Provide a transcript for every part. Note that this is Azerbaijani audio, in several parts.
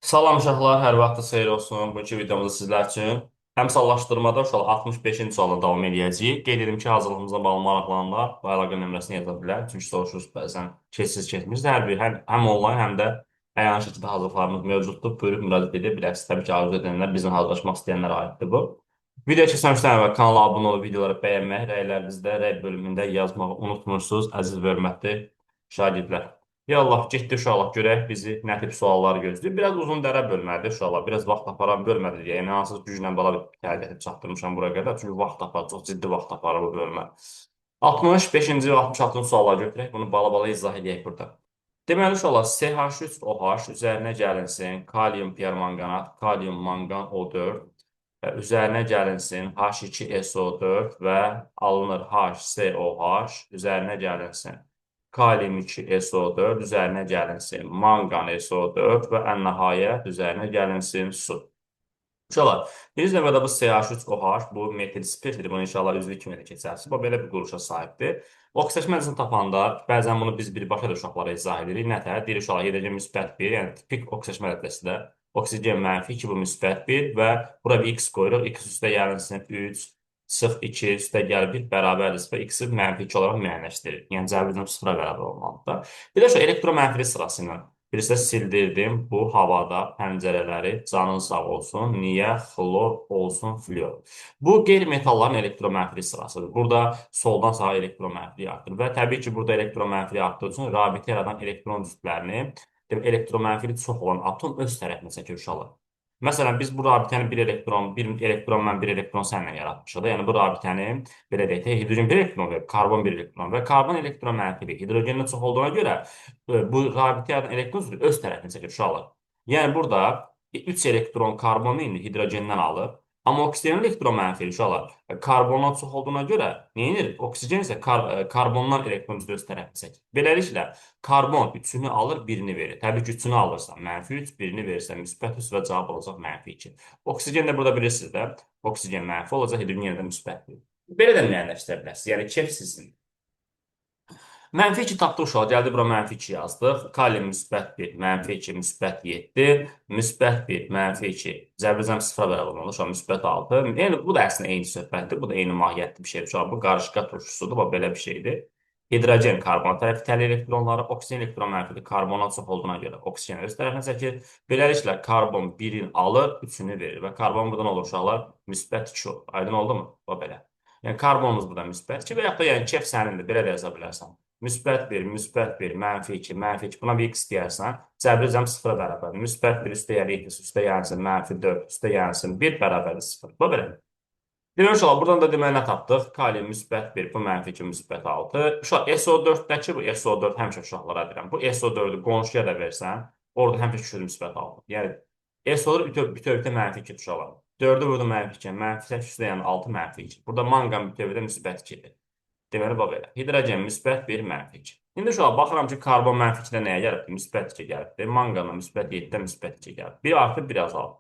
Salam uşaqlar, hər vaxtınız xeyir olsun. Bugünkü videomuzda sizlər üçün əmsallaşdırmada uşaq 65-ci sualda davam edəcəyik. Qeyd edim ki, hazırlığımıza bağlı maraqlananlar bu əlaqə nömrəsini yaza bilər. Çünki soruşuruz bəzən keçsiz keçmişdir. Hər bir həm onlayn, həm də əyani şəkildə hazırlıqlarımız mövcuddur. Buyurub müraciət edə bilərsiniz. Təbii ki, arzu edənlər, bizimlə hazırlaşmaq istəyənlərə aiddir bu. Videoya keçməmişdən əvvəl kanala abunə olub videoları bəyənmək, rəylərinizi də rəy bölümündə yazmağı unutmursunuz, əziz və hörmətli şagirdlər. Yallah, getdi uşaqlar, görək bizi nə tip suallar gözləyir. Biraz uzun dərə bölməlidir uşaqlar. Biraz vaxt aparan bölmədir. Yəni, hansız güclə bala bir hərəkət edib çatdırmışam buraya qədər. Çünki vaxt aparır, çox ciddi vaxt aparır bu bölmə. 65-ci və 66-cı sualları götürək. Bunu bala-bala izah edək burada. Deməli, uşaqlar, CH3OH üzərinə gəlinsin. Kalium permanganat, kalium mangan O4 və üzərinə gəlinsin H2SO4 və alınır HCOH üzərinə gəlinsin. Kalium 2SO4 üzərinə gəlinsin, manqan SO4 və ən nəhayət üzərinə gəlinsin su. Uşaqlar, birinci növbədə bu CH3OH, bu metil spirtdir. Bunu inşallah üzvü kimi də keçərsiniz. Bu belə bir quruluşa sahibdir. Oksidaşma ədəsini tapanda, bəzən bunu biz birbaşa da uşaqlara izah edirik. Nətər? Deyir uşaqlar, hidrogen müsbət 1, yəni tipik oksidaşma ədəsi də oksigen mənfi 2, bu müsbət 1 və bura bir x qoyuruq. X üstə gəlinsin 3, sıx 2 üstə gəl 1 bərabərdir sıfır. X-i mənfi 2 olaraq müəyyənləşdirir. Yəni cəbrizm sıfıra bərabər olmalıdır. Bir də şu elektromenfili sırası ilə birisi sildirdim. Bu havada pəncərələri canın sağ olsun. Niyə? Xlor olsun flyor. Bu qeyri-metalların elektromenfili sırasıdır. Burada soldan sağa elektromenfili artır. Və təbii ki, burada elektromenfili artdığı üçün rabitə yaradan elektron cütlərini elektromenfili çox olan atom öz tərəfinə çəkir uşaqlar. Məsələn, biz bu rabitəni bir elektron mən bir elektron sənlə yaratmışıq da. Yəni, bu rabitəni belə deyək, hidrogen bir elektron və karbon bir elektron və karbon elektron mənfili hidrogendən çox olduğuna görə bu rabitə yaradan elektron öz tərəfinə çəkir uşaqlar. Yəni, burada 3 elektron karbonu indi hidrogendən alıb, amma oksigenin elektron mənfili uşaqlar karbondan çox olduğuna görə neyinir? Oksigen isə karbondan elektron öz tərəfinə çəkir. Beləliklə, karbon 3-ünü alır, birini verir. Təbii ki, 3-ünü alırsan, mənfi 3, birini verirsən, müsbət 3 və cavab olacaq mənfi 2. Oksigen də burada bilirsiniz də, oksigen mənfi olacaq, hidrogen yenə də müsbət 1. Belə də müəyyənləşdirə bilərsiniz. Yəni, kef sizin. Mənfi 2 tapdıq uşaq, gəldi bura mənfi 2 yazdıq. Kalium müsbət 1, mənfi 2, müsbət 7, müsbət 1, mənfi 2. Cəbrizəm sıfıra bərabər olmalı, uşaq müsbət 6. Yəni, bu da əslində eyni söhbətdir, bu da eyni mahiyyətli bir şeydir uşaq. Bu qarışqa turşusudur, bu belə bir şeydir. Hidrogen karbona tərəf itəli elektronları, oksigen elektron mənfidir. Karbondan çox olduğuna görə oksigen öz tərəfinə çəkir. Beləliklə, karbon 1-in alır, 3-ünü verir və karbon buradan olur uşaqlar, müsbət 2 olur. Aydın oldu mu? O belə. Yəni, karbonumuz burada müsbət 2 və yaxud da yəni, kef sənindir, belə də yaza bilərsən. Müsbət 1, müsbət 1, mənfi 2, mənfi 2. Buna bir x deyərsən, cəbrizəm sıfıra bərabərdir. Müsbət 1 üstə gəlir 2, üstə gəlsin, mənfi 4, üstə gəlsin 1 bərabərdir 0. Bu belə. Demək uşaqlar, buradan da deməli nə tapdıq? Kalium müsbət 1, bu mənfi 2, müsbət 6. Uşaq, SO4-dəki bu SO4 həmişə uşaqlara deyirəm. Bu SO4-ü qonşuya da versən, orada həmişə küçülür müsbət 6. Yəni, SO4 bütövlükdə mənfi 2 uşaqlar. 4-ü burada mənfi 2, mənfi 8 üstə yəni 6 mənfi 2. Burada manqan bütövlükdə müsbət 2-dir. Deməli, bu belə. Hidrogen müsbət 1, mənfi 2. İndi uşaqlar, baxıram ki, karbon mənfi 2-də nəyə gəlibdir? Müsbət 2 gəlibdir. Manqanla müsbət 7-də müsbət 2 gəlibdir. Bir artıb, bir azalıb.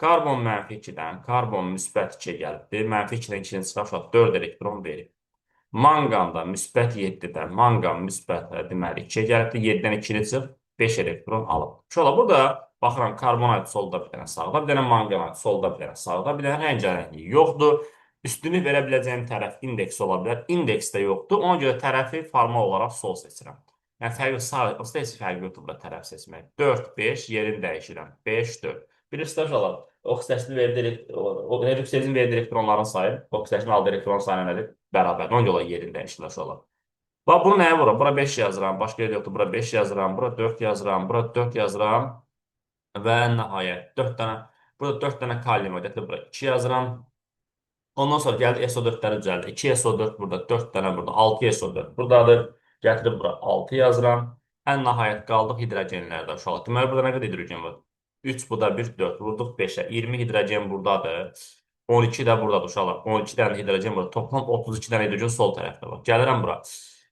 Karbon mənfi 2-dən, karbon müsbət 2-yə gəlibdir. Mənfi 2-dən 2-nin çıxaraq 4 elektron verir. Manqanda müsbət 7-dən, manqan müsbət deməli 2-yə gəlibdir. 7-dən 2-ni çıx, 5 elektron alıb. Uşaqlar, burada baxıram, karbonat solda bir dənə sağda, bir dənə manqanat solda bir dənə sağda, bir dənə rəngərəngliyi yoxdur. Üstünü verə biləcəyim tərəf indeks ola bilər. İndeks də yoxdur. Ona görə tərəfi formal olaraq sol seçirəm. Yəni, fərqli sağ, aslında heç fərqli yoxdur burada tərəf seçmək. 4, 5, yerini dəyişirəm. 5, 4. Bilirsiniz, uşaqlar, reduksiyazm verdiyi elektronların sayı, oksidaşın aldığı elektron sayına nədir? Bərabər. Ona görə yerini dəyişirlər uşaqlar. Bax, bunu nəyə vururam? Bura 5 yazıram. Başqa yer yoxdur. Bura 5 yazıram. Bura 4 yazıram. Bura 4 yazıram. Və nəhayət 4 dənə, burada 4 dənə kalium var. Gətirib bura 2 yazıram. Ondan sonra gəldi SO4-ləri düzəldi. 2 SO4 burada, 4 dənə burada, 6 SO4 buradadır. Gətirib bura 6 yazıram. Ən nəhayət qaldıq hidrogenlərdə uşaqlar. Deməli, burada nə qədər hidrogen var? 3, bu da 1, 4. Vurduq 5-ə. 20 hidrogen buradadır. 12 də buradadır uşaqlar. 12 dənə hidrogen burada. Toplam 32 dənə hidrogen sol tərəfdə var. Gəlirəm bura.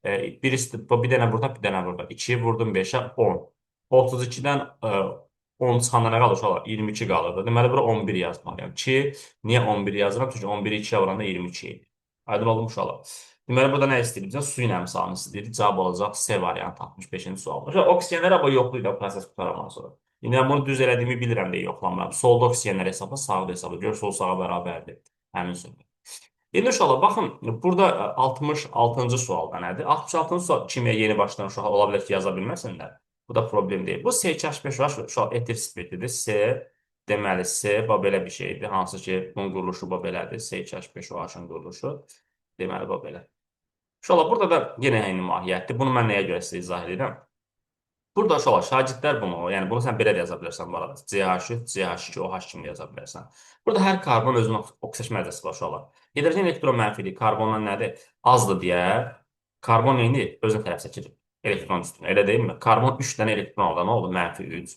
Bir dənə burada, bir dənə burada. 2 vurdum 5-ə, 10. 32-dən 10 çıxanda nə qalır uşaqlar? 22 qalır. Deməli, bura 11 yazmalıyam ki, niyə 11 yazıram? Çünki 11-i 2-yə vuranda 22 edir. Aydın oldu mu uşaqlar? Deməli, burada nə istəyir? Bizə suyun əmsalını istəyir. Cavab olacaq C variantı 65-ci sual. Oksigenlər amma yoxluydu proses qutarandan sonra. İndi mən bunu düz elədiyimi bilirəm deyə yoxlamıram. Solda oksigenlər hesabla, sağda hesabla. Gör, sol sağa bərabərdir. Həmin söhbət. İndi uşaqlar, baxın, burada 66-cı sualda nədir? 66-cı sual kimya yeni başlayan uşaqlar ola bilər ki, yaza bilməsinlər. Bu da problem deyil. Bu SH5OH uşaq etir spirtidir. Deməli, C, bu belə bir şeydir. Hansı ki, bunun quruluşu bu belədir. SH5OH-ın quruluşu. Deməli, bu belə. Uşaqlar, burada da yenə eyni mahiyyətdir. Bunu mən nəyə görə sizə izah edirəm? Burada uşaqlar, şagirdlər bunu, yəni bunu sən belə də yaza bilərsən bu arada. CH3, CH2, OH kimi yaza bilərsən. Burada hər karbon özünün oksidaşma dərəcəsi var uşaqlar. Hidrogen elektron mənfiliyi karbondan nədir? Azdır deyə karbon neyini özünə tərəf çəkir? Elektron üstünə. Elə deyilmi? Karbon 3 dənə elektron aldı. Nə oldu? Mənfi 3.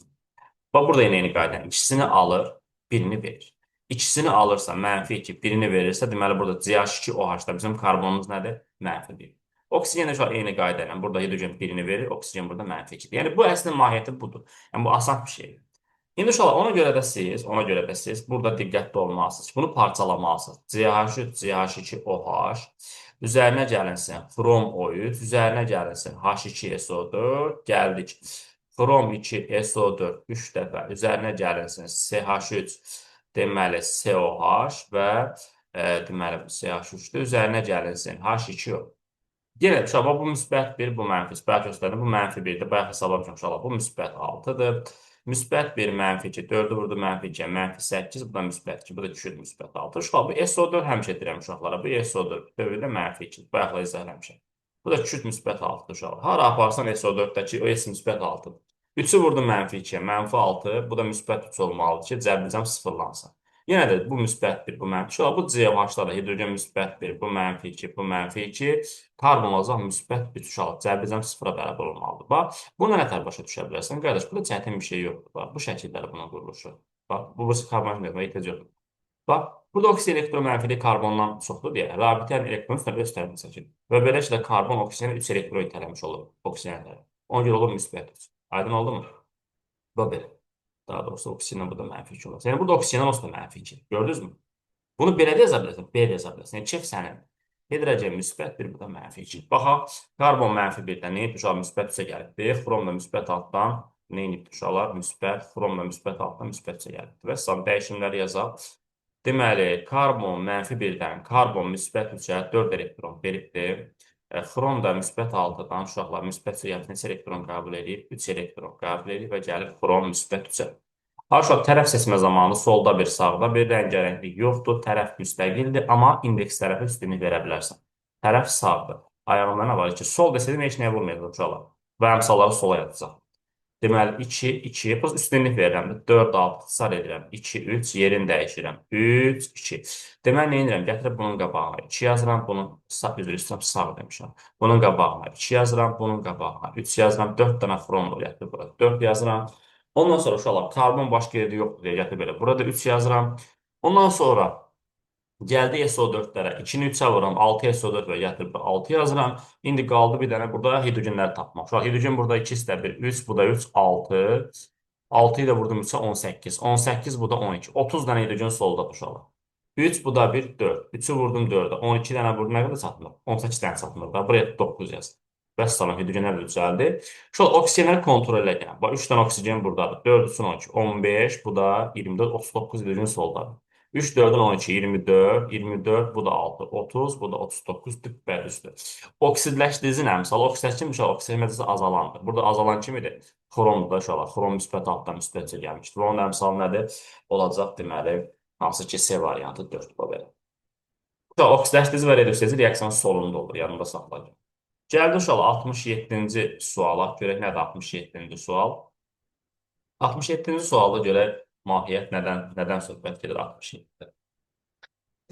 Bax, burada yenə eyni qayda. İkisini alır, birini verir. İkisini alırsa, mənfi 2, birini verirsə, deməli burada CH2OH-da bizim karbonumuz nədir? Mənfi 1. Oksigen də eyni qayda ilə burada hidrogen birini verir, oksigen burada mənfi 2. Yəni bu əslində mahiyyəti budur. Yəni bu asan bir şeydir. İndi uşaqlar, ona görə də siz burada diqqətli olmalısınız. Bunu parçalamalısınız. CH3, CH2OH üzərinə gəlinsin xrom O3, üzərinə gəlinsin H2SO4, gəldik. Xrom 2 SO4 3 dəfə üzərinə gəlinsin CH3, deməli COH və deməli CH3-dür. Üzərinə gəlinsin H2O. Yenə uşaqlar, bu müsbət 1, bu mənfi. Bayaq göstərdim, bu mənfi 1-dir. Bayaq hesablamışam uşaqlar, bu müsbət 6-dır. Müsbət 1, mənfi 2, 4-ü vurdu mənfi 2, mənfi 8, bu da müsbət 2, bu da düşür müsbət 6. Uşaqlar, bu SO4 həmişə deyirəm uşaqlara, bu SO4 dövrdə mənfi 2, bayaqla izah eləmişəm. Bu da küçük müsbət 6-dır uşaqlar. Hara aparsan SO4-dəki o S müsbət 6-dır. 3-ü vurdu mənfi 2, mənfi 6, bu da müsbət 3 olmalıdır ki, cəbrizəm sıfırlansın. Yenə də bu müsbət 1, bu mənfi 2. Bu COH-da da hidrogen müsbət 1, bu mənfi 2, bu mənfi 2. Karbon olacaq müsbət 3 uşaq. Cəbrizəm sıfıra bərabər olmalıdır. Bax, bunu nə tər başa düşə bilərsən? Qardaş, burada çətin bir şey yoxdur. Bax, bu şəkildə bunun quruluşu. Bax, bu karbon ehtiyac yoxdur. Bax, burada oksigen elektron mənfili karbondan çoxdur deyə, rabitən elektron üstünə öz tərəfini çəkir. Və beləliklə karbon oksigenə 3 elektron itələmiş olur oksigen tərəf. Ona görə olur müsbət 3. Aydın oldu mu? Bu belə. Daha doğrusu oksigenlə burada mənfi 2 olur. Yəni burada oksigenlə olsa da mənfi 2. Gördünüz mü? Bunu belə də yaza bilərsən, B də yaza bilərsən. Yəni kef sənin. Hidrogen müsbət 1, bu da mənfi 2. Baxaq, karbon mənfi 1-dən neyib uşaq müsbət 3-ə gəlibdir. Xrom da müsbət 6-dan neyib uşaqlar müsbət, xrom da müsbət 6-dan müsbət 3-ə gəlibdir. Və son dəyişimləri yazaq. Deməli, karbon mənfi 1-dən karbon müsbət 3-ə 4 elektron veribdir. Xrom da müsbət 6-dan uşaqlar müsbət 3-ə neçə elektron qəbul edib? 3 elektron qəbul edib və gəlir xrom müsbət 3-ə. Uşaq, tərəf seçmə zamanı solda bir, sağda bir rəngarənglik yoxdur. Tərəf müstəqildir, amma indeks tərəfi üstünlük verə bilərsən. Tərəf sağdır. Ayağımda nə var ki, sol desədim heç nəyə vurmayacaq uşaqlar. Və əmsalları sola yatacaq. Deməli, 2, 2, bu üstünlük verirəm. 4, 6, sar edirəm. 2, 3, yerini dəyişirəm. 3, 2. Deməli, nə edirəm? Gətirib bunun qabağına. 2 yazıram, bunun üzr istəyirəm, sağ demişəm. Bunun qabağına. 2 yazıram, bunun qabağına. 3 yazıram, 4 dənə xrom gətirib bura. 4 yazıram. Ondan sonra uşaqlar, karbon başqa yerdə yoxdur deyə gətirib belə. Burada 3 yazıram. Ondan sonra gəldi SO4-lərə. 2-ni 3-ə vuram, 6 SO4 və gətirib 6 yazıram. İndi qaldı bir dənə burada hidrogenləri tapmaq. Uşaq, hidrogen burada 2 istə 1, 3, bu da 3, 6. 6-yı da vurdum 3-ə 18. 18, bu da 12. 30 dənə hidrogen solda uşaqlar. 3, bu da 1, 4. 3-ü vurdum 4-ə. 12 dənə vurdum, nə qədər çatmır? 18 dənə çatmır. Buraya 9 yazdım. Bəs salam, hidrogenlər də düzəldi. Şu oksigenləri kontrol edək. Bax, 3 dənə oksigen buradadır. 4 üçün 12, 15, bu da 24, 39 hidrogen soldadır. 3, 4-ün 12, 24, 24, bu da 6, 30, bu da 39, düppə düzdür. Oksidləşdiricinin əmsalı, oksidləşdiricinin oksigen məddəsi azalandır. Burada azalan kimidir? Xromdur da uşaqlar. Xrom müsbət altdan müsbətcə gəlmişdir. Onun əmsalı nədir? Olacaq deməli, hansı ki, C variantı 4 bu belə. Oksidləşdirici və reduksiya reaksiyanın solunda olur, yanında saxlayın. Gəldi uşaqlar 67-ci suala. Görək nədir 67-ci sual? 67-ci sualda görək mahiyyət nədən söhbət gedir 67-də.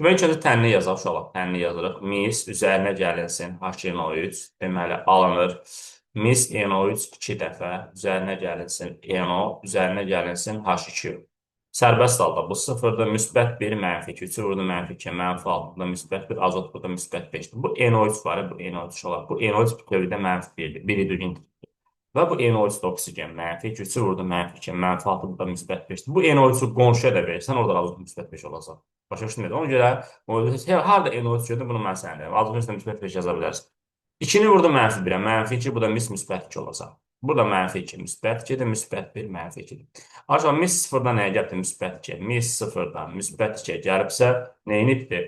Demək ki, öncə tənni yazaq uşaqlar. Tənni yazırıq. Mis üzərinə gəlinsin HNO3. Deməli, alınır. Mis NO3 2 dəfə üzərinə gəlinsin NO, üzərinə gəlinsin H2. Sərbəst halda bu sıfırda müsbət 1, mənfi 2, 3-ü vurdu mənfi 2, mənfi 6, burada müsbət 1, azot burada müsbət 5-dir. Bu NO3 var, bu NO3 olar. Bu NO3 bütövlükdə mənfi 1-dir, 1 hidrogendir. Və bu NO3 da oksigen mənfi 2, 3-ü vurdu mənfi 2, mənfi 6, burada müsbət 5-dir. Bu NO3-ü qonşuya da verirsən, orada azot müsbət 5 olacaq. Başa düşdün? Ona görə harada NO3 gördün, bunu mən sənə deyim. Azot üstə müsbət 5 yaza bilərsən. 2-ni vurdu mənfi 1-ə, mənfi 2, bu da müsbət 2 olacaq. Burada mənfi 2, müsbət 2-dir, müsbət 1, mənfi 2-dir. Ancaq mis sıfırdan nəyə gəlibdir? Müsbət 2. Mis sıfırdan müsbət 2-yə gəlibsə, neyinibdir?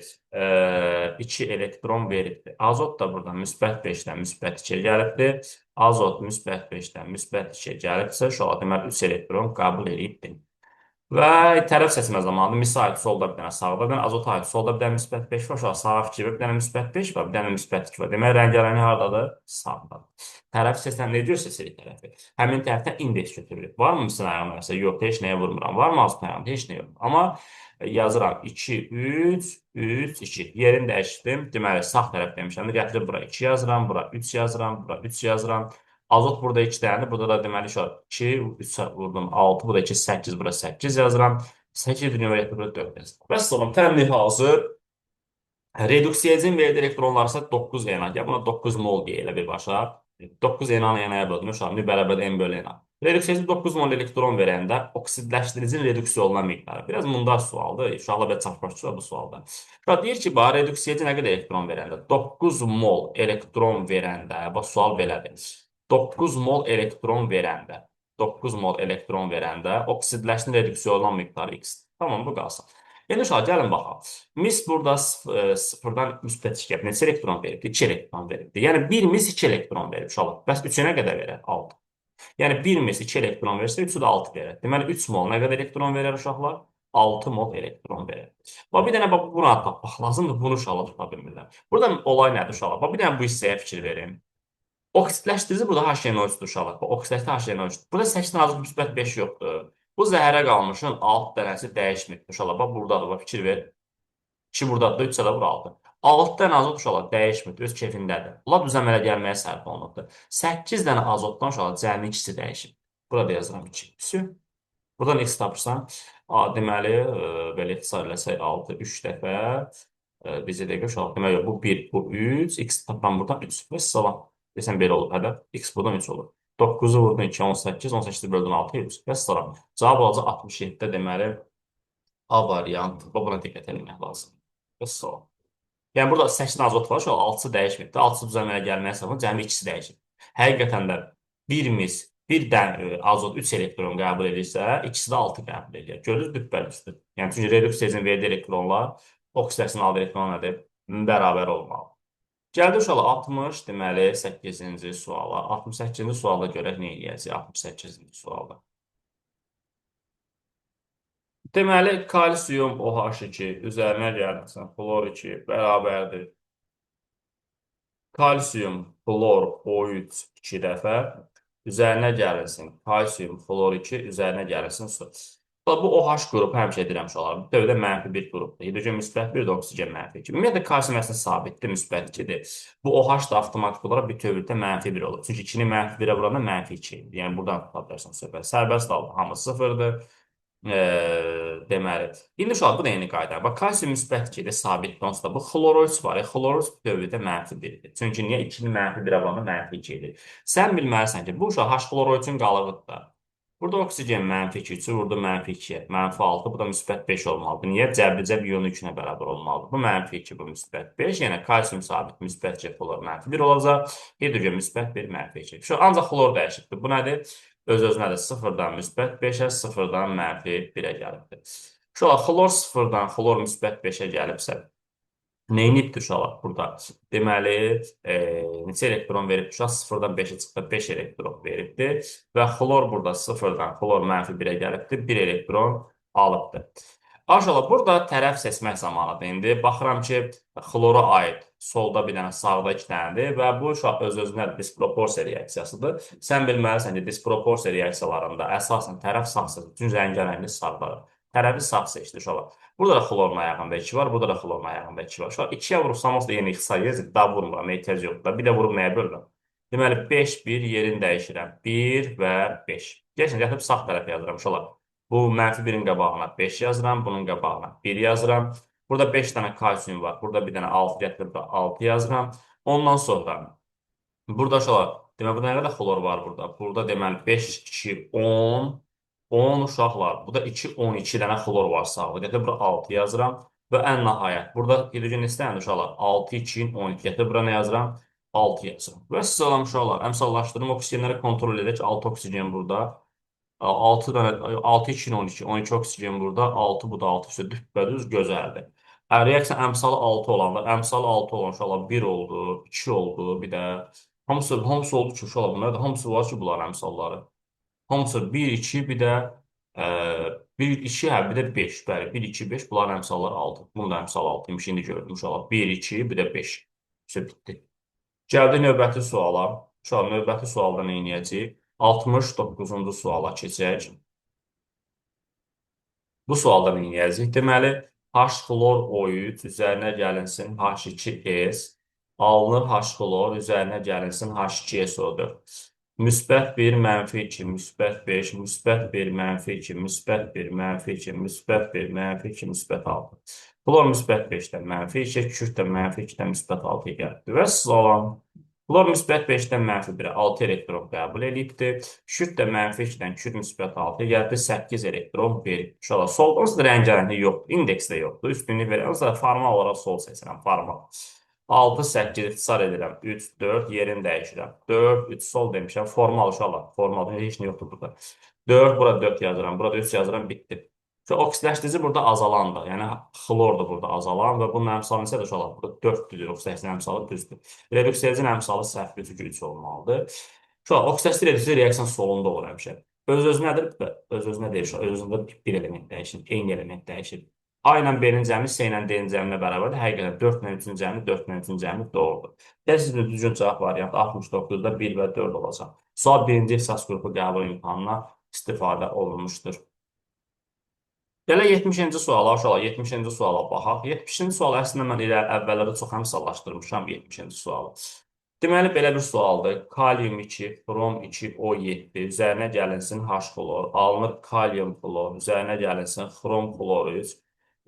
2 elektron veribdir. Azot da buradan müsbət 5-dən müsbət 2-yə gəlibdir. Azot müsbət 5-dən müsbət 2-yə gəlibsə, şu an deməli 3 elektron qəbul edibdir. Və tərəf seçmə zamanı misal aid solda bir dənə sağda, bir dənə azota aid solda bir dənə müsbət 5 var, aşağı sağa fikir bir dənə müsbət 5 var, bir dənə müsbət 2 var. Demək, rəngarəngi hardadır? Sağdadır. Tərəf seçən necə seçirik tərəfi? Həmin tərəfdən indeks götürülür. Varmı misin ayağına mesela? Yox, heç nəyə vurmuram. Varmı azot ayağında? Heç nə yox. Amma yazıram 2, 3, 3, 2. Yerini dəyişdim. Deməli, sağ tərəf demişəm. Gətirib bura 2 yazıram, bura 3 yazıram, bura 3 yazıram. Azot burada 2 dənədir. Burada da deməli şu 2, 3 vurdum 6, burada 2, 8, burada 8 yazıram. 8 nömrəli burada 4 yazıram. Və sonra təmli hazır. Reduksiyacın verdiyi elektronlar isə 9 enan. Ya buna 9 mol deyilə birbaşa. 9 enan enaya bölünür. Şu an bərabər n bölü enan. Reduksiyacı 9 mol elektron verəndə oksidləşdiricinin reduksiya olunan miqdarı. Biraz mundar sualdır. Uşaqlar belə çaşbaşdırır bu sualda. Deyir ki, reduksiyacı nə qədər elektron verəndə? 9 mol elektron verəndə, bu sual belədir. 9 mol elektron verəndə, 9 mol elektron verəndə oksidləşdiricinin reduksiya olunan miqdarı x. Tamam, bu qalsın. Yəni, uşaq, gəlin baxaq. Mis burada sıfırdan müsbət 2 neçə elektron veribdir? 2 elektron veribdir. Yəni, 1 mis 2 elektron verib, uşaq. Bəs 3-ə nə qədər verər? 6. Yəni, 1 mis 2 elektron versə, 3-ü də 6 verər. Deməli, 3 mol nə qədər elektron verər, uşaqlar? 6 mol elektron verər. Bir dənə buna tapmaq lazımdır. Bunu uşaqlar tuta bilmirlər. Burada olay nədir, uşaqlar? Bir dənə bu hissəyə fikir verin. Oksidləşdirici burada HNO3-dür, uşaqlar. Oksidləşdirici HNO3-dür. Burada 8 azot müsbət 5 yoxdur. Bu zəhərə qalmışın alt dənəsi dəyişmir. Uşaqlar, bax, buradadır, fikir ver. 2 buradadır, 3 də bura 6. 6 dənə azot uşaqlar dəyişmir, öz keyfindədir. Bunlar düz əmələ gəlməyə sərf olunubdur. 8 dənə azotdan uşaqlar cəmi ikisi dəyişir. Burada yazıram 2. Buradan x tapırsan, deməli, belə ixtisar eləsək 6, 3 dəfə, bizə dəqiqə uşaqlar, deməli, bu 1, bu 3, x tapıram buradan 3. Və salam, desəm belə olur, hədəf, x buradan 3 olur. 9-u vurdun 2, 18, 18-i böldün 6, 100. Və salam, cavab olacaq 67-də deməli, A variantı, buna diqqət etmək lazım. Və salam. Yəni, burada 8 azot var, şu 6-sı dəyişməkdir. 6-sı düzəlməyə gəlməyə səbəb, cəmi ikisi dəyişir. Həqiqətən də bir mis, bir dən azot 3 elektron qəbul edirsə, ikisi də 6 qəbul edir. Görürüz, düppəlüzdür. Yəni, çünki reduksiyacın verdiyi elektronlar, oksidasyon aldığı elektron nədir? Bərabər olmalı. Gəldi uşaqlar 60, deməli 8-ci suala. 68-ci sualda görək nə eləyəcək 68-ci sualda. Deməli, kalsiyum OH2 üzərinə gəlirsən, flor 2 bərabərdir. Kalsiyum, flor O3 2 dəfə üzərinə gəlirsin. Kalsiyum, flor 2 üzərinə gəlirsin su. Bu OH qrupu həmişə edirəm uşaqlar. Bu dövrdə mənfi bir qrupdur. Hidrogen müsbət 1, oksigen mənfi 2. Ümumiyyətlə, kalsiyum əslində sabitdir, müsbət 2-dir. Bu OH da avtomatik olaraq bir dövrdə mənfi 1 olur. Çünki 2-ni mənfi 1-ə vuranda mənfi 2 idi. Yəni, buradan tuta bilərsən söhbət. Sərbəst aldı, hamısı 0-dır. Deməli. İndi uşaq, bu da eyni qayda. Bax, kalsiyum müsbət 2-də sabitdir. Onsuz da bu xloroid var. Xloroid dövrdə mənfi 1-dir. Çünki niyə 2-ni mənfi 1-ə vuranda mənfi 2 edir. Sən bilməlisən ki, bu uşaq H xloroidin qalıqıdır da. Burada oksigen mənfi 2, 3 vurdu mənfi 2, mənfi 6, bu da müsbət 5 olmalıdır. Niyə? Cəbri-cəb iyonu 2-nə bərabər olmalıdır. Bu mənfi 2, bu müsbət 5, yəni kalsiyum sabit müsbət 2 olur, mənfi 1 olacaq. Hidrogen müsbət 1, mənfi 2. Şu, ancaq xlor dəyişikdir. Bu nədir? Öz-özünədir. 0-dan müsbət 5-ə, 0-dan mənfi 1-ə gəlibdir. Şu, xlor 0-dan xlor müsbət 5-ə gəlibsə, neyinibdir uşaqlar burada? Deməli, neçə elektron verib? Uşaq 0-dan 5-ə çıxdı, 5 elektron veribdir. Və xlor burada 0-dan xlor mənfi 1-ə gəlibdir, 1 elektron alıbdır. Aşağıda burada tərəf seçmək zamanıdır. İndi baxıram ki, xlora aid solda bir dənə, sağda 2 dənədir və bu uşaq öz-özünə disproporsiya reaksiyasıdır. Sən bilməlisən ki, disproporsiya reaksiyalarında əsasən tərəf sağ seçir. Çünki rəngərəngli sağdadır. Tərəfi sağ seçdi uşaqlar. Burada da xlorun ayağında 2 var, burada da xlorun ayağında 2 var. Uşaq 2-yə vurursam, olsa yeni ixtisar yazır, daha vurmuram, ehtiyac yoxdur. Bir də vurub nəyə bölürəm? Deməli, 5, 1, yerini dəyişirəm. 1 və 5. Gəlsin, gətirib sağ tərəfə yazıram uşaqlar. Bu mənfi 1-in qabağına 5 yazıram, bunun qabağına 1 yazıram. Burada 5 dənə kalsiyum var, burada bir dənə 6 gətirib 6 yazıram. Ondan sonra, burada uşaqlar, deməli, bu nə qədər xlor var burada? Burada deməli, 5, 2, 10, 10 uşaqlar. Burada 2, 12 dənə xlor var sağda. Gətirib bura 6 yazıram. Və ən nəhayət, burada hidrogen istəyəndə uşaqlar 6, 2, 12. Gətirib bura nə yazıram? 6 yazıram. Və siz olan uşaqlar, əmsallaşdırım oksigenləri kontrol edək. 6 oksigen burada. 6 dənə 6 2 12 12 oksigen burada. 6 bu da 6 üstə düpbədüz gözəldir. Reaksiya əmsalı 6 olanlar, əmsalı 6 olan uşaqlar 1 oldu, 2 oldu, bir də hamısı oldu ki, uşaqlar bunlar da hamısı var ki, bunlar əmsalları. Hamısı 1 2 bir də 1 2 hə bir də 5. Bəli, 1 2 5 bunların əmsalları 6. Bunun da əmsalı 6 imiş. İndi gördüm uşaqlar. 1 2 bir də 5. Üstə bitdi. Gəldi növbəti suala. Uşaq növbəti sualda nə edəcəyik? 69-cu suala keçək. Bu sualda nə edəcəyik? Deməli, H-xlor O3 üzərinə gəlinsin H2S, alınır H-xlor üzərinə gəlinsin H2SO4. Müsbət 1, mənfi 2, müsbət 5, müsbət 1, mənfi 2, müsbət 1, mənfi 2, müsbət 1, mənfi 2, müsbət 6. Xlor müsbət 5-dən mənfi 2, kükürt də mənfi 2-dən müsbət 6-ya gəlibdir. Və salam. Xlor müsbət 5-dən mənfi 1-ə 6 elektron qəbul edibdir. Kükürt də mənfi 2-dən kükürt müsbət 6-ya gəldi. 8 elektron verir. Uşaqlar, solda onsuz da rəngərənlik yoxdur. İndeks də yoxdur. Üstünlük verir. Onsuz da formal olaraq sol seçirəm. Formal. 6, 8 ixtisar edirəm. 3, 4 yerini dəyişirəm. 4, 3 sol demişəm. Formal uşaqlar. Formal. Heç nə yoxdur burada. 4, bura 4 yazıram. Burada 3 yazıram. Bitdi. Və oksidaşdırıcı burada azalandır. Yəni xlordur burada azalan və bunun əmsalı isə də uşaqlar burada 4-düdür. Oksidaşdırıcı əmsalı düzdür. Reduksiyacın əmsalı səhvdir çünki 3 olmalıdır. Uşaqlar oksidaşdırıcı reaksiyanın solunda olur həmişə. Öz-özünədir? Öz-özünə deyil. Öz-özündə bir element dəyişir, eyni element dəyişir. A ilə B-nin cəmi C ilə D-nin cəminə bərabərdir. Həqiqətən 4 ilə 3-ün cəmi 4 ilə 3-ün cəmi doğrudur. Sizin düzgün cavab variantı 69-da 1 və 4 olacaq. Sual birinci ixtisas qrupu qəbul imtahanına istifadə olunmuşdur. Gələk 70-ci suala, uşaqlar, 70-ci suala baxaq. 70-ci sual əslində mən elə əvvəllərdə çox əmsallaşdırmışam 70-ci sualı. Deməli, belə bir sualdır. Kalium 2, brom 2, O7 üzərinə gəlinsin H-xlor, alınır kalium xlor, üzərinə gəlinsin xrom xlor 3,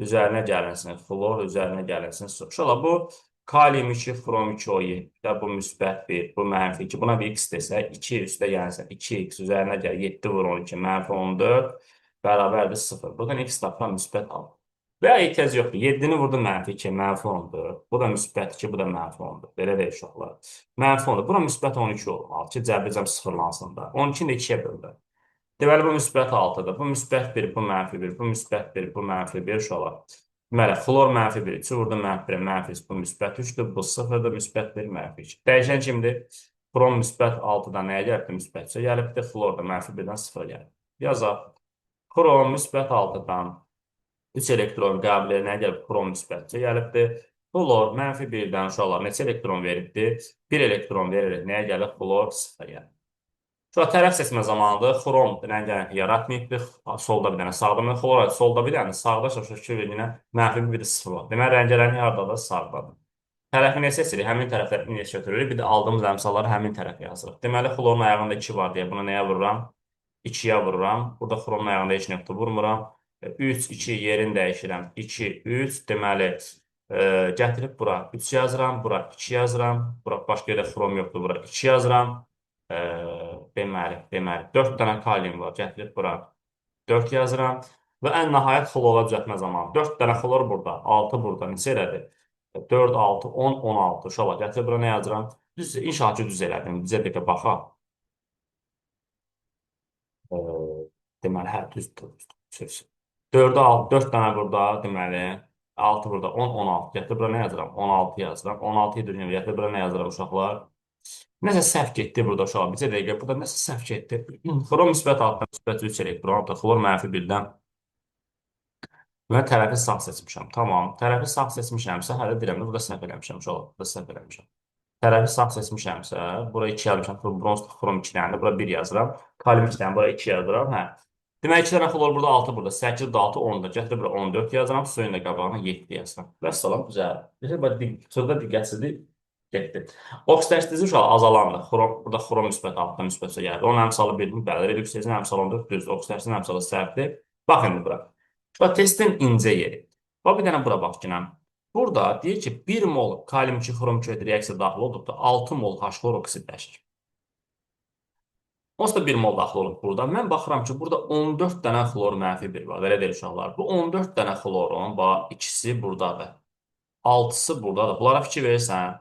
üzərinə gəlinsin xlor, üzərinə gəlinsin su. Uşaqlar, bu kalium 2, xrom 2, O7 bu müsbət 1, bu mənfi 2. Buna bir x desək, 2 üstə gəlsin, 2x üzərinə gəl, 7 vur 12, mənfi 14. Bərabərdir 0. Buradan x tapıram müsbət 6. Və ya ehtiyac yoxdur. 7-ni vurdu mənfi 2, mənfi 14. Bu da müsbət 2, bu da mənfi 14. Belə deyil uşaqlar. Mənfi 14. Bura müsbət 12 olmalı ki, cəbricəm sıfırlansın da. 12-ni də 2-yə böldü. Deməli, bu müsbət 6-dır. Bu müsbət 1, bu mənfi 1, bu müsbət 1, bu mənfi 1 uşaqlar. Deməli, xlor mənfi 1, 2 vurdu mənfi 1, mənfi 3, bu müsbət 3-dür, bu 0-dır, müsbət 1, mənfi 2. Dəyişən kimdir? Xrom müsbət 6-dan nəyə gəlibdir? Müsbət 3-ə gəlibdir. Xlor da mənfi 1-dən 0-a gəlib. Yazaq. Xrom müsbət 6-dan 3 elektron qəbul edənə gəlib, xrom müsbətcə gəlibdir. Xlor mənfi 1-dən uşaqlar neçə elektron veribdir? 1 elektron vererək nəyə gəlib? Xlor 0-a gəlib. Sonra tərəf seçmə zamanıdır. Xrom rəngərənlik yaratmayıbdır. Solda bir dənə, sağda bir xlor, solda bir dənə, sağda şaşırtı verdiyinə mənfi 1 0 var. Deməli, rəngərənlik haradadır? Sağdadır. Tərəfini seçirik, həmin tərəfləri neçə götürürük, bir də aldığımız əmsalları həmin tərəfə yazırıq. Deməli, xlorun ayağında 2 var deyə buna nəyə vururam? 2-yə vururam. Burada xromun ayağında heç nə yoxdur, vurmuram. 3, 2, yerini dəyişirəm. 2, 3, deməli, gətirib bura 3 yazıram, bura 2 yazıram. Bura başqa yerdə xrom yoxdur, bura 2 yazıram. Deməli, 4 dənə kalium var, gətirib bura 4 yazıram. Və ən nəhayət xlora düzəltmə zamanı. 4 dənə xlor burada, 6 burada, neçə elədir? 4, 6, 10, 16. Uşaqlar, gətirib bura nə yazıram? Düz, inşallah ki, düz elədim. Bizə bir də baxaq. Deməli, hə, düzdür. Söz. 4-ə 6, 4 dənə burada, deməli, 6 burada, 10, 16. Gətir bura nə yazıram? 16 yazıram. 16-yı düzgün, gətir bura nə yazıram uşaqlar? Nəsə səhv getdi burada uşaqlar. Bizə dəqiqə, burada nəsə səhv getdi. Xlor müsbət 6-dan müsbət 3 elektron, xlor mənfi 1-dən və tərəfi sağ seçmişəm. Tamam, tərəfi sağ seçmişəmsə, hələ deyirəm, burada səhv eləmişəm uşaqlar, burada səhv eləmişəm. Tərəfi sağ seçmişəmsə, bura 2 yazmışam, bronz xrom 2 dənədir, bura 1 yazıram. Kalium 2 dənə, bura 2 yazıram, hə. Demək, 2 dənə xlor burada 6 burada, 8 da 6, 10 da. Gətirib bura 14 yazıram, suyun da qabağına 7 yazıram. Və salam, güzel. Sırada diqqətsizlik getdi. Oksidaşdırıcı uşaq azalandır. Burada xrom müsbət 6-dan müsbət 3-ə gəldi. Onun əmsalı 1, bəli, reduksiyacının əmsalı 14, düzdür. Oksidaşdırıcının əmsalı səhvdir. Bax indi bura. Bax, testin incə yeri. Bax, bir dənə bura bax ki, burada deyir ki, 1 mol kalium 2 xrom 2 reaksiya daxil olduqda 6 mol H-xlor oksidləşir. Onsuz da 1 mol daxil olub burada. Mən baxıram ki, burada 14 dənə xlor mənfi 1 var. Belə deyil uşaqlar. Bu 14 dənə xlorun, bax, ikisi buradadır. 6-sı buradadır. Bunlara fikir verirsən.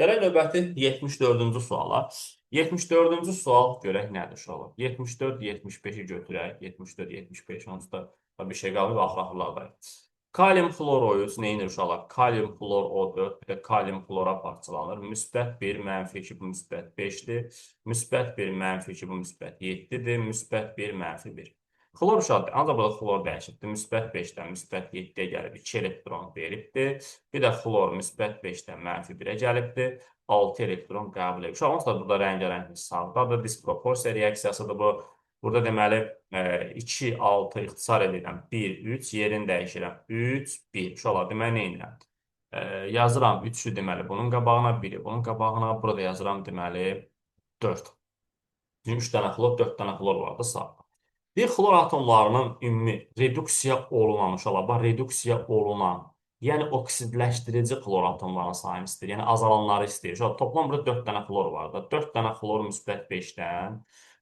Gələk növbəti 74-cü suala. 74-cü sual görək nədir uşaqlar. 74, 75-i götürək. 74, 75 onsuz da bir şey qalmır, axır-axırlardayıq. Kalium xloroid neyinir uşaqlar? Kalium xlor O4, bir də kalium xlora parçalanır. Müsbət 1, mənfi 2, bu müsbət 5-dir. Müsbət 1, mənfi 2, bu müsbət 7-dir. Müsbət 1, mənfi 1. Xlor uşaqdır. Ancaq burada xlor dəyişibdir. Müsbət 5-dən müsbət 7-yə gəlib 2 elektron veribdir. Bir də xlor müsbət 5-dən mənfi 1-ə gəlibdir. 6 elektron qəbul edir. Uşaq, onsuz da burada rəngarəng sağdadır. Disproporsiya reaksiyasıdır bu. Burada deməli 2, 6 ixtisar edirəm. 1, 3, yerini dəyişirəm. 3, 1. Uşaqlar, deməli nə edirəm? Yazıram 3-ü deməli bunun qabağına, 1-i bunun qabağına. Burada yazıram deməli 4. 3 dənə xlor, 4 dənə xlor vardı sağda. Bir xlor atomlarının ümumi reduksiya olunan, uşaqlar, reduksiya olunan, yəni oksidləşdirici xlor atomlarına sayını istəyir, yəni azalanları istəyir. Uşaqlar, toplam burada 4 dənə xlor var da. 4 dənə xlor müsbət 5-dən,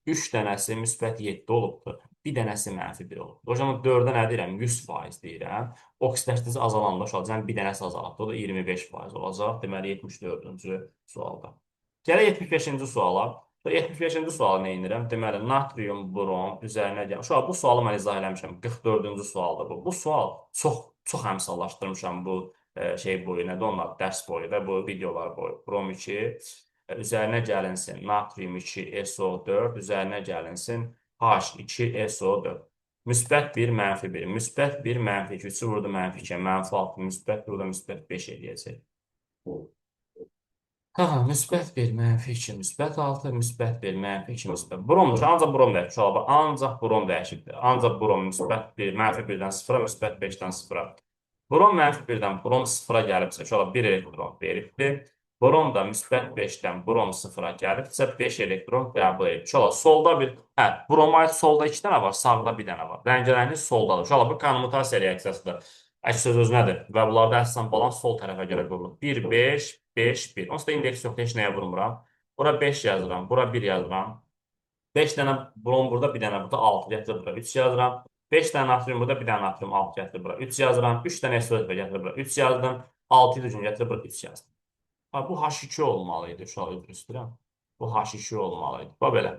3 dənəsi müsbət 7 olubdur, bir dənəsi mənfi 1 olubdur. O zaman 4-ə nə deyirəm? 100% deyirəm. Oksidləşdirici azalanda uşaqlar, yəni bir dənəsi azalaqdır, o da 25% olacaq. Deməli, 74-cü sualda. Gələk 75-ci suala. 75-ci sualı nə edirəm? Deməli, natrium, brom üzərinə gəlmiş. Uşaq, bu sualı mən izah eləmişəm. 44-cü sualdır bu. Bu sual çox əmsallaşdırmışam bu şey boyu, nədir onlar? Dərs boyu və bu videolar boyu. Brom 2 üzərinə gəlinsin. Natrium 2 SO4 üzərinə gəlinsin. H2 SO4. Müsbət 1, mənfi 1. Müsbət 1, mənfi 2. 3-ü vurdu mənfi 2. Mənfi 6. Müsbət 1, burada müsbət 5 eləyəcək. Müsbət 1, mənfi 2, müsbət 6, müsbət 1, mənfi 2, müsbət. Bromdur. Ancaq brom dəyişir. Uşaqlar, ancaq brom dəyişibdir. Ancaq brom müsbət 1, mənfi 1-dən 0-a, müsbət 5-dən 0-a. Brom mənfi 1-dən brom 0-a gəlibsə, uşaqlar 1 elektron veribdir. Brom da müsbət 5-dən brom 0-a gəlibsə, 5 elektron qəbul edib. Uşaqlar, solda bir, bromaid solda 2 dənə var, sağda 1 dənə var. Rəngərəngi soldadır. Uşaqlar, bu konmutasiya reaksiyasıdır. Əks söz özü nədir? Və bunlarda əsasən balans sol tərəfə görə qurulur. 1, 5, 5, 1. Onsuz da indeks yoxdur, heç nəyə vurmuram. Bura 5 yazıram, bura 1 yazıram. 5 dənə brom burada, bir dənə burada, 6 gətirib bura 3 yazıram. 5 dənə natrium burada, bir dənə natrium 6 gətirib bura 3 yazıram. 3 dənə SO4 gətirib bura 3 yazdım. 6 hidrojen gətirib bura 3 yazdım. Bu H2 olmalı idi, uşaq üzr istəyirəm. Bu H2 olmalı idi. Bax belə.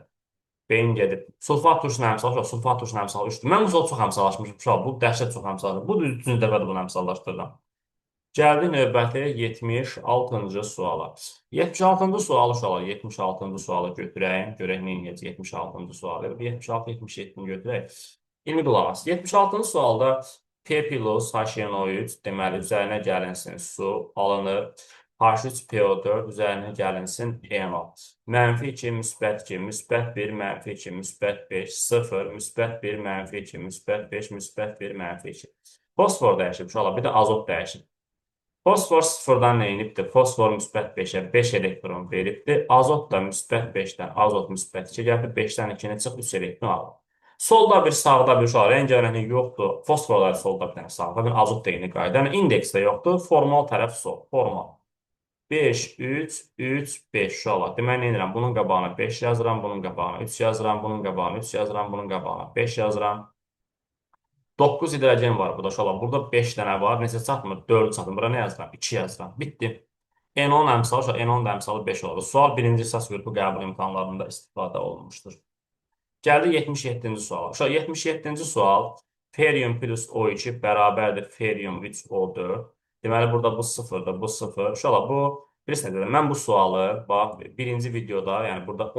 Beyin gedib. Sulfat turşuna əmsalı, sulfat turşuna əmsalı 3-dür. Mən bu sual çox əmsallaşmışım, uşaq. Bu dəhşət çox əmsallaşmışım. Bu 3-cü dəfədir bunu əmsallaşdırıram. Gəldi növbəti 76-cı suala. 76-cı sualı uşaqlar, 76-cı sualı götürəyim. Görək nə edəcək 76-cı sualı. 76-77-ni götürək. İlmi qulaq as. 76-cı sualda P+ HNO3 deməli üzərinə gəlinsin su alınır. H3PO4 üzərinə gəlinsin NO. Mənfi 2, müsbət 2, müsbət 1, mənfi 2, müsbət 5, 0, müsbət 1, mənfi 2, müsbət 5, müsbət 1, mənfi 2. Fosfor dəyişib uşaqlar, bir də azot dəyişib. Fosfor 0-dan neyinibdir? Fosfor müsbət 5-ə 5 elektron veribdir. Azot da müsbət 5-dən, azot müsbət 2 gəlib, 5-dən 2-nə çıx 3 elektron alır. Solda bir, sağda bir uşaq, rəngərənlik yoxdur. Fosforlar solda bir dənə, sağda bir azot deyini qayda. Yəni indeks də yoxdur, formal tərəf sol, formal. 5, 3, 3, 5 uşaqlar. Demək, nə edirəm? Bunun qabağına 5 yazıram, bunun qabağına 3 yazıram, bunun qabağına 3 yazıram, bunun qabağına 5 yazıram. 9 hidrogen var burada uşaqlar. Burada 5 dənə var. Neçə çatmır? 4 çatmır. Bura nə yazıram? 2 yazıram. Bitdi. N10 əmsalı uşaq. N10 da əmsalı 5 olur. Sual birinci əsas qrupu qəbul imtahanlarında istifadə olunmuşdur. Gəldi 77-ci sual. Uşaq 77-ci sual ferium plus O2 bərabərdir ferium 3O4. Deməli, burada bu 0-dır, bu 0. Uşaqlar, bu, bilirsiniz, mən bu sualı, bax, birinci videoda, yəni burada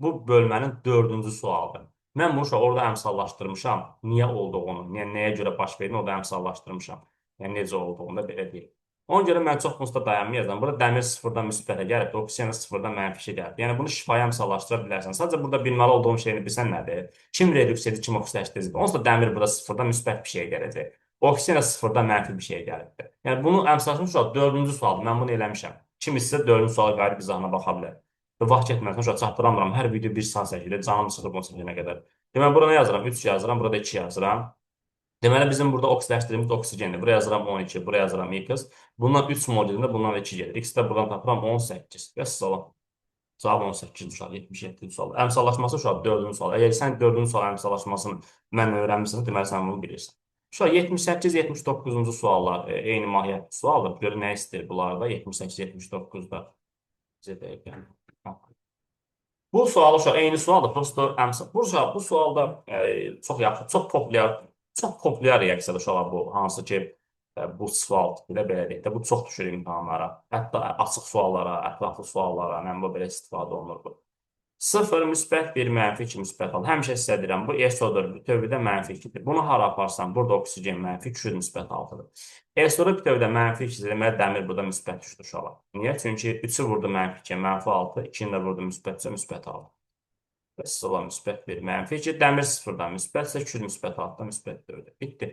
bu bölmənin 4-cü sualıdır. Mən bu uşaq orada əmsallaşdırmışam. Niyə olduğunu, nəyə görə baş verdiyini orada əmsallaşdırmışam. Yəni, necə olduğunu da belə deyil. Ona görə mən çox bunsda dayanmayacam. Burada dəmir 0-dan müsbətə gəlib, oksigen 0-dan mənfi gəlib. Yəni, bunu şifaya əmsallaşdıra bilərsən. Sadəcə burada bilməli olduğum şeyini bilsən nədir? Kim reduksiyadır, kim oksidləşdiricidir? Onsuz da dəmir burada 0-dan müsbət bir şey gələcək. Oksigen 0-dan mənfi bir şey gəlibdir. Yəni, bunu əmsallaşdırmış olaraq 4-cü sualdır. Mən bunu eləmişəm. Kim istəsə 4-cü sualı qayıb izahına baxa bilər. Və vaxt getməsin, uşaq çatdıramıram. Hər video 1 saat çəkilir, canım sıxıb 18-nə qədər. Deməli, bura nə yazıram? 3 yazıram, burada 2 yazıram. Deməli, bizim burada oksidləşdirdiğimiz oksigendir. Buraya yazıram 12, buraya yazıram X. Bundan 3 mol gedində, bundan 2 gedir. X də buradan tapıram 18. Və salam. Cavab 18 uşaq, 77 sual. Əmsallaşması uşaq 4-cü sual. Əgər sən 4-cü sual əmsallaşmasını mən öyrənmirsən, deməli sən bunu bilirsən. Uşaq 78-79-cu suallar eyni mahiyyətli sualdır. Görün nə istəyir bunlarda 78-79-da. C dəqiqə. Bu sual uşaq eyni sualdır. Prosta əmsal. Bu sualda çox yaxşı, çox populyar reaksiyadır uşaqlar bu. Hansı ki bu sual tipi belə deyək də bu çox düşür imtahanlara. Hətta açıq suallara, ətraflı suallara, nə bu belə istifadə olunur bu. 0, müsbət 1, mənfi 2, müsbət 6. Həmişə sizə deyirəm, bu SO4 bütövlüdə mənfi 2-dir. Bunu hara aparsam, burada oksigen mənfi 2, müsbət 6-dır. SO4 bütövlüdə mənfi 2-dir, deməli dəmir burada müsbət 3-dür uşaqlar. Niyə? Çünki 3-ü vurdu mənfi 2, mənfi 6, 2-ni də vurdu müsbət 3, müsbət 6. Bəs olan müsbət 1, mənfi 2, dəmir 0-dan müsbətsə, 2 müsbət 6-dan müsbət 4-dür. Bitdi.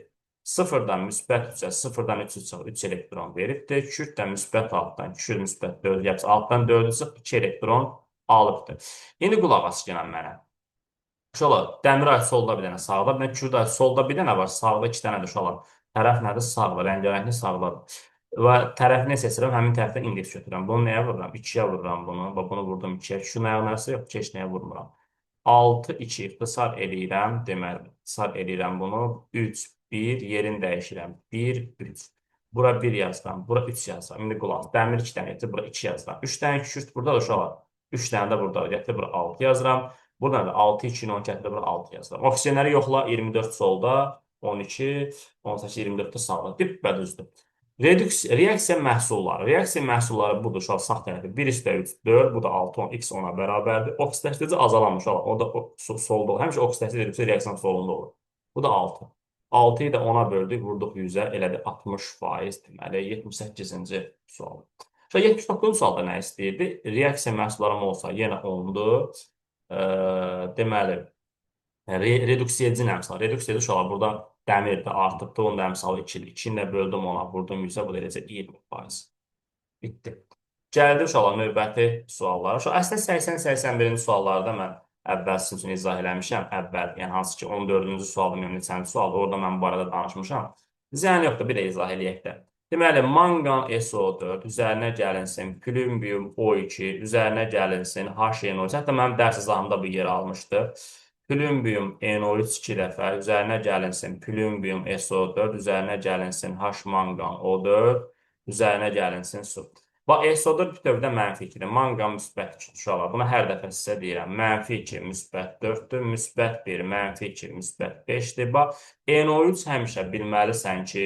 0-dan müsbət 3-ə, 0-dan 3 çıxır, 3 elektron veribdir. 2-dən müsbət 6-dan 2 müsbət 4 yapsa, 6-dan 4 çıxır, 2 elektron alıbdır. İndi qulaq as gələn mənə. Uşaqlar, dəmir aid solda bir dənə, sağda bir dənə, kürd aid solda bir dənə var, sağda 2 dənədir uşaqlar. Tərəf nədir? Sağda, rəngarəngli sağdadır. Və tərəfini seçirəm, həmin tərəfdən indeks götürürəm. Bunu nəyə vururam? 2-yə vururam bunu. Bax, bunu vurdum 2-yə. Şu nəyə nəsə yox, heç nəyə vurmuram. 6, 2 ixtisar eləyirəm. Deməli, ixtisar eləyirəm bunu. 3, 1, yerini dəyişirəm. 1, 3. Bura 1 yazıram, bura 3 yazıram. İndi qulaq, dəmir 2 dənə gətir, bura 2 yazıram. 3 dənə kükürt burada da uşaqlar. 3 dənə də burada gətir, bura 6 yazıram. Buradan da 6, 2, 10 gətir, bura 6 yazıram. Oksigenləri yoxla, 24 solda, 12, 18, 24-də sağda. Düppədüzdür. Reaksiya məhsulları. Reaksiya məhsulları budur, uşaq sağ tərəfi. 1 üstə 3, 4, bu da 6, 10, x 10-a bərabərdir. Oksidləşdirici azalanmış uşaq. O da solda olur. Həmişə oksidləşdirici reaksiyanın solunda olur. Bu da 6. 6-yı da 10-a böldük, vurduq 100-ə, elədi 60%, deməli 78-ci sual. Uşaq 79-cu sualda nə istəyirdi? Reaksiya məhsullarım olsa yenə 10-dur. Deməli, reduksiyedici əmsal. Reduksiyedici uşaqlar burada dəmirdə artıbdır, onun da əmsalı 2-dir. 2-ni də böldüm ona, vurdum 100-ə, bu da eləcə 20%. Bitdi. Gəldi uşaqlar növbəti suallar. Uşaq, əslində 80-81-ci suallarda mən əvvəl sizin üçün izah eləmişəm. Əvvəl, yəni hansı ki 14-cü sualda, yəni neçənci sualda, orada mən bu barədə danışmışam. Ziyan yoxdur, bir də izah eləyək də. Deməli, manqan SO4 üzərinə gəlinsin, plümbium O2 üzərinə gəlinsin, HNO3. Hətta mənim dərs izahımda bu yer almışdı. Plümbium NO3 2 dəfə üzərinə gəlinsin, plümbium SO4 üzərinə gəlinsin, H manqan O4 üzərinə gəlinsin su. Bax, SO4 bütövdə mənfi 2-dir. Manqan müsbət 2-dir uşaqlar. Buna hər dəfə sizə deyirəm. Mənfi 2, müsbət 4-dür. Müsbət 1, mənfi 2, müsbət 5-dir. Bax, NO3 həmişə bilməlisən ki,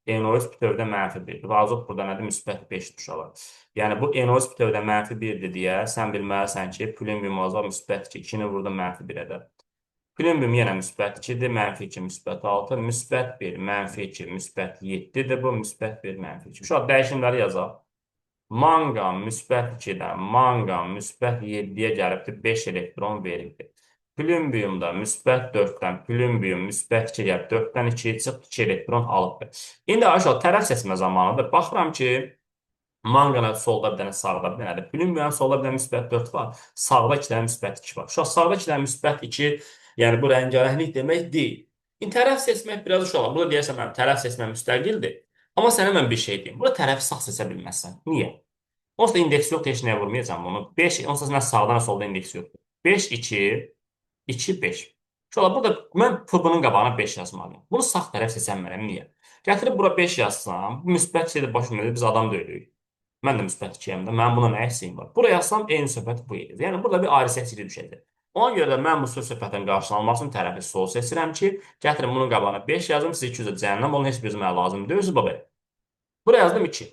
NO3 bütövdə mənfi 1-dir. Azot burada nədir? Müsbət 5-dir uşaqlar. Yəni, bu NO3 bütövdə mənfi 1-dir deyə sən bilməlisən ki, plümbium azot müsbət 2, 2-ni burada mənfi 1-ədir. Plümbium yenə müsbət 2-dir, mənfi 2, müsbət 6, müsbət 1, mənfi 2, müsbət 7-dir, bu müsbət 1, mənfi 2. Uşaq, dəyişimləri yazaq. Manqan müsbət 2-dən, manqan müsbət 7-yə gəlibdir, 5 elektron veribdir. Plümbiumda müsbət 4-dən, plümbium müsbət 2 gəlib, 4-dən 2 çıx, 2 elektron alıbdır. İndi aşağı tərəf seçmə zamanıdır. Baxıram ki, manqana solda bir dənə, sağda bir dənədir. Plümbium solda bir dənə müsbət 4 var, sağda 2 dənə müsbət 2 var. Uşaq, sağda 2 dənə müsbət 2, yəni bu rəngarənglik demək deyil. İndi tərəf seçmək biraz uşaq. Burada deyəsən mənim tərəf seçməm müstəqildir. Amma sənə mən bir şey deyim. Burada tərəfi sağ seçə bilməzsən. Niyə? Onsuz da indeks yoxdur, heç nəyə vurmayacam bunu. 5, onsuz da mən sağdan solda indeks yoxdur. 5, 2, 2, 5. Şöyle burada mən pubunun qabağına 5 yazmalıyım. Bunu sağ tərəf seçənmərəm. Niyə? Gətirib bura 5 yazsam, bu müsbət şeydə başım nedir? Biz adam deyilik. Mən də müsbət 2-yəm də. Mənim buna nə əksiyim var? Buraya yazsam, eyni söhbət bu edir. Yəni, burada bir ayrı seçili düşəcək. Ona görə də mən bu söhbətin qarşılanması üçün tərəfi sol seçirəm ki, gətirin bunun qabağına 5 yazım, siz 200-də cəhənnəm olun, heç bir mənə lazım deyil, baba. Buraya yazdım 2.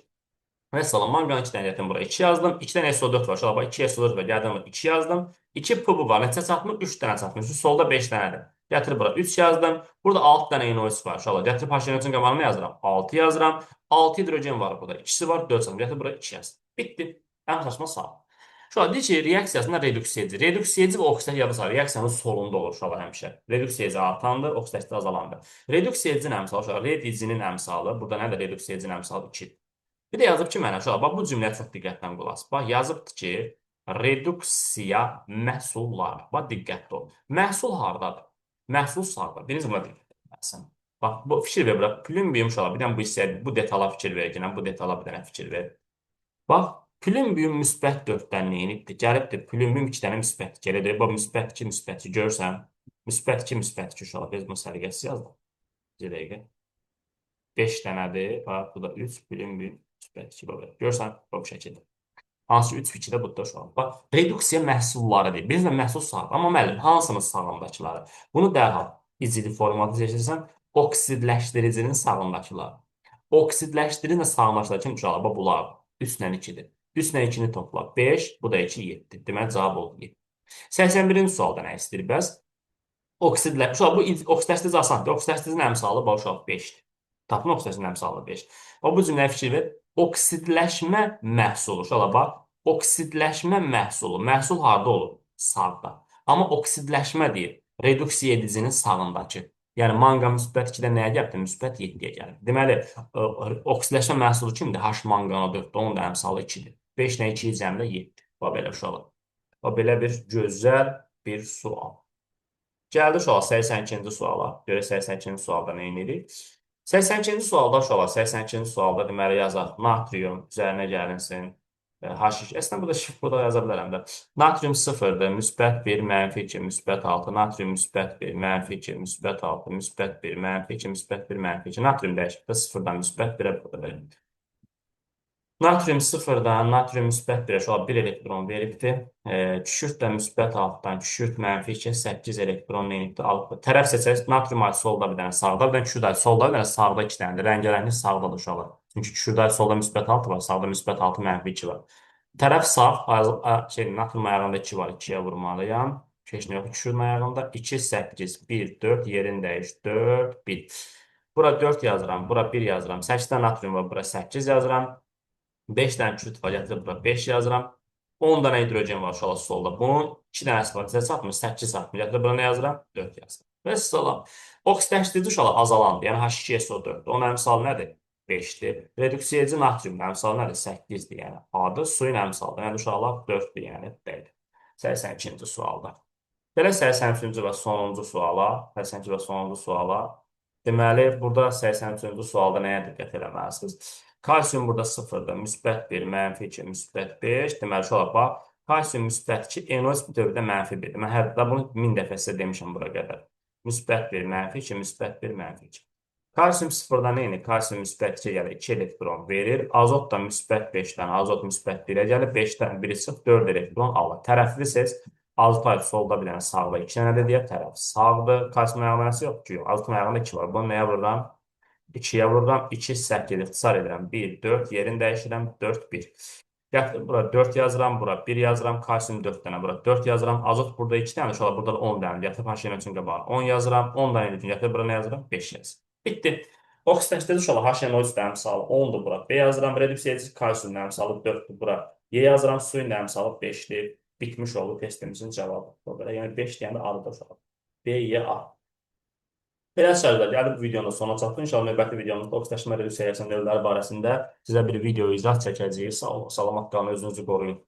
Mesela manqanın 2 dənə gətirdim, bura 2 yazdım. 2 dənə SO4 var, şöyle 2 SO4 var, gəldim 2 yazdım. 2 pubu var, neçə çatmır? 3 dənə çatmır. Solda 5 dənədir. Gətirib bura 3 yazdım. Burada 6 dənə NO3 var, şöyle gətirib HNO3-ün qabağına yazıram. 6 yazıram. 6 hidrogen var burada. İkisi var, 4 yazdım. Gətirib bura 2 yazdım. Bitti. Ən saçma sağ. Şöyle deyir ki, reaksiyasında reduksiyedici. Reduksiyedici və oksidləşdirici yadı var. Reaksiyanın solunda olur uşaqlar həmişə. Reduksiyedici artandır, oksidləşdirici azalandır. Reduksiyedicinin əmsalı uşaqlar, redicinin əmsalı. Burada nədir reduksiyedicinin əmsalı? 2. Bir də yazıb ki, mənə uşaqlar, bax bu cümləyə çox diqqətlə qulaq as. Bax yazıbdır ki, reduksiya məhsullar. Bax diqqətli ol. Məhsul hardadır? Məhsul sağda. Birinci buna diqqət etməlisən. Bax bu fikir ver bura. Plümbium uşaqlar, bir dənə bu hissəyə, bu detala fikir ver, bu detala bir dənə fikir ver. Bax, plümbium müsbət 4-dən neyinibdir? Gəlibdir, plümbium 2 dənə müsbət 2. Elə deyir, bax, müsbət 2, müsbət 2. Görsən, müsbət 2, müsbət 2 uşaqlar. Biz bunu səliqəsiz yazdım. Bir dəqiqə. 5 dənədir. Bax, bu da 3, plümbium müsbət 2. Bax, görsən, bu şəkildə. Hansı ki 3 fikri də budur uşaqlar. Bax, reduksiya məhsulları deyil. Bilirsən, məhsul sağ. Amma müəllim, hansının sağındakıları? Bunu dərhal icili formada seçirsən, oksidləşdiricinin sağındakılar. Oksidləşdirici sağındakılar kim uşaqlar? Bax, bunlar 3 ilə 2-dir. 3 ilə 2-ni topla 5, bu da 2, 7. Deməli, cavab oldu 7. 81-ci sualda nə istəyir bəs? Uşaq, bu oksidləşdirici asandır. Oksidləşdiricinin əmsalı bax, uşaq 5-dir. Tapın oksidləşdiricinin əmsalı 5. O, bu cümləyə fikir ver. Oksidləşmə məhsulu. Uşaqlar, bax, oksidləşmə məhsulu. Məhsul harda olur? Sağda. Amma oksidləşmə deyir. Reduksiya edicinin sağındakı. Yəni, manqa müsbət 2-də nəyə gəlib? Müsbət 7-yə gəlib. Deməli, oksidləşmə məhsulu kimdir? H manqana 4-də, onun da əmsalı 2-dir. 5 ilə 2-yi cəmlə 7. Bax, belə uşaqlar. Bax, belə bir gözəl bir sual. Gəldi uşaqlar 82-ci suala. Görək 82-ci sualda nə edirik? 82-ci sualda uşaqlar, 82-ci sualda deməli yazaq natrium üzərinə gəlinsin. H2. Əslində burada şif burada yaza bilərəm də. Natrium 0-dır, müsbət 1, mənfi 2, müsbət 6. Natrium müsbət 1, mənfi 2, müsbət 6, müsbət 1, mənfi 2, müsbət 1, mənfi 2. Natrium dəyişiklikdə 0-dan müsbət 1-ə burada. Natrium 0-dan, natrium müsbət 1-ə şölə 1 elektron veribdir. Kükürt də müsbət 6-dan, kükürt mənfi 2-ə 8 elektron enibdir. Tərəf seçək, natrium adı solda bir dənə sağda, bir dənə kükürt adı solda, bir dənə sağda 2 dənədir. Rəngərəngi sağdadır uşaqlar. Çünki kükürt adı solda müsbət 6 var, sağda müsbət 6, mənfi 2 var. Tərəf sağ, natrium ayağında 2 var, 2-yə vurmalıyam. Keçin yox, kükürt ayağında 2, 8, 1, 4, yerini dəyiş, 4, 1. Bura 4 yazıram, bura 1 yazıram. 8-dən natrium var, bura 8 yazıram. 5 dənə kükürt var, gətirib bura 5 yazıram. 10 dənə hidrogen var uşaqlar solda. Bunun 2 dənəsi var. Sizə çatmır, 8 çatmır. Gətirib bura nə yazıram? 4 yazıram. Və salam. Oksidləşdirici uşaqlar azalandır. Yəni H2SO4-dür. Onun əmsalı nədir? 5-dir. Reduksiya edici natriumun əmsalı nədir? 8-dir. Yəni A-dır. Suyun əmsalı. Yəni uşaqlar 4-dür. Yəni D-dir. 82-ci sualda. Belə 83-cü və sonuncu suala. 82-ci və sonuncu suala. Deməli, burada 83-cü sualda nəyə diqqət eləməlisiniz? Kalsium burada 0-dır. Müsbət 1, mənfi 2, müsbət 5. Deməli, şöyle bax. Kalsium müsbət 2, NOx bütövdə mənfi 1-dir. Mən hər dəfə bunu 1000 dəfə sizə demişəm bura qədər. Müsbət 1, mənfi 2, müsbət 1, mənfi 2. Kalsium 0-da nə edir? Kalsium müsbət 2 gəlir, 2 elektron verir. Azot da müsbət 5-dən, azot müsbət 1-ə gəlir. 5-dən 1-i çıx, 4 elektron alır. Tərəfli siz azot ayı solda bir dənə sağda 2 dənədir deyə tərəf sağdır. Kalsium ayağında nəsə yox ki, yox. Azot ayağında 2 var. Bunu nəyə vururam? 2-yə vururam. 2, 8 ixtisar edirəm. 1, 4, yerini dəyişirəm. 4, 1. Gətir, bura 4 yazıram, bura 1 yazıram. Kalsium 4 dənə, bura 4 yazıram. Azot burada 2 dənə, uşaqlar burada 10 dənə. Gətirib HN üçün qabağa 10 yazıram. 10 dənə üçün gətirib bura nə yazıram? 5 yazıram. Bitdi. Oksidləşdirici uşaqlar HNO3 də əmsalı 10-dur bura. B yazıram. Reduksiya edici kalsium əmsalı 4-dür bura. Y yazıram. Suyun əmsalı 5-dir. Bitmiş oldu testimizin cavabı. Yəni 5 deyəndə A-dır uşaqlar. B, Y, A. Belə sözlər gəldi bu videonun sonuna çatdı. İnşallah növbəti videomuzda oksidləşmə reduksiya növləri barəsində sizə bir video izah çəkəcəyik. Sağ olun, salamat qalın, özünüzü qoruyun.